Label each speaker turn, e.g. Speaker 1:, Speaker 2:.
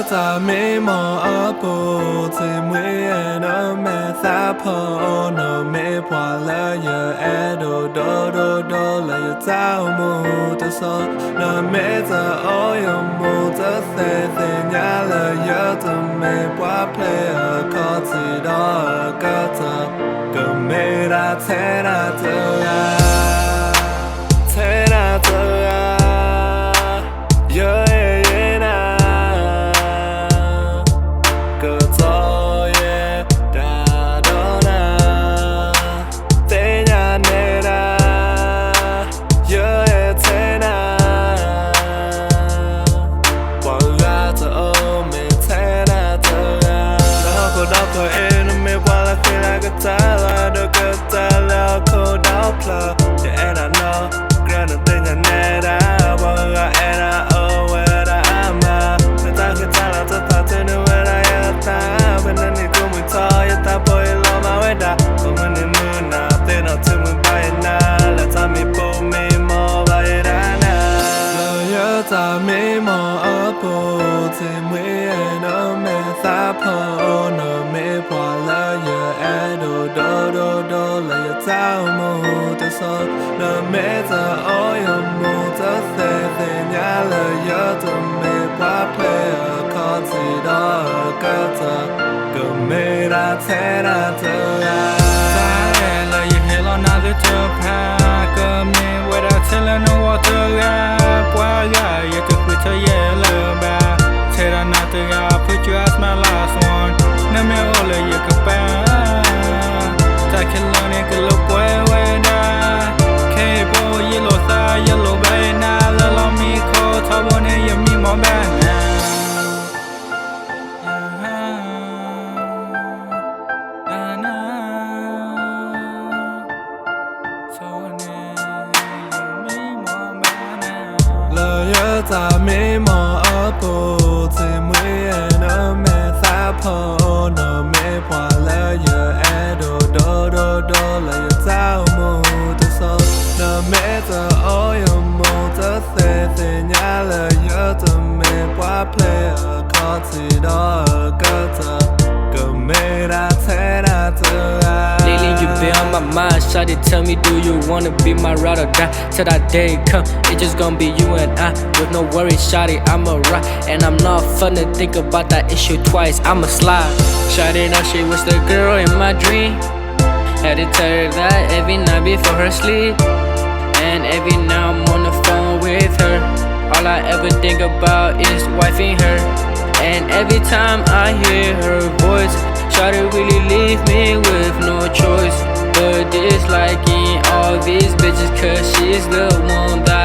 Speaker 1: ta mi mò ở bộ thì mới nó mẹ xa phô nó mẹ bỏ lỡ giờ đồ đồ đồ đồ là giờ tao mù ta so nó mẹ giờ ôi mù ta sẽ nhà là giờ tụi mẹ quá play ở có gì đó có ta cầm mẹ đã thế nào tự thế nào tự là được cái ta là cô đau plơ để em đã know cái nó tên nhà nè đã bao giờ em đã ở quê đã mà người ta khi ta là tất cả thế nên quê đã em ta bên đây thì cũng mình thôi ta bôi lo mà quê đã còn mình nên mưa nào tên nào thương mình bay na là ta mi bố mi mò bay đã na lời nhớ ta mi mò ở bộ thì mới nó mẹ xa phô nó mẹ bỏ lỡ giờ đồ đồ đồ đồ là giờ tao mù ta so nó mẹ giờ ôi mù ta sẽ nhà là giờ tụi mẹ quá play ở có gì đó cơ ta cầm mẹ đã thế đã tự ta là giờ hay lo nào để cho pa cầm mẹ quay đã thế là nó water quá gà giờ cứ quay chơi là ba thế là nào tự put you as my last one nó mẹ ôi là giờ cứ ba ta can learn it can look way down cable yellow thigh yellow bay now let me call top on it you me more bad now lời nhớ ta mi mò ở bộ thì mới nó mẹ xa phô nó mẹ bỏ lỡ giờ đồ đồ đồ đồ là giờ tao mù ta so nó mẹ giờ ôi mù ta sẽ nhà là giờ tụi mẹ quá play ở có gì đó cơ ta cầm mẹ đã thế đã tự
Speaker 2: Lately you been on my mind, shawty tell me do you wanna be my ride or die till that day come, it just gonna be you and I with no worries, shawty I'ma ride and I'm not fun to think about that issue twice, I'ma slide shawty now she was the girl in my dream had to tell her that every night before her sleep and every now I'm on the phone with her all I ever think about is wifing her and every time I hear her voice shawty really leave me with no choice but disliking all these bitches cause she's the one that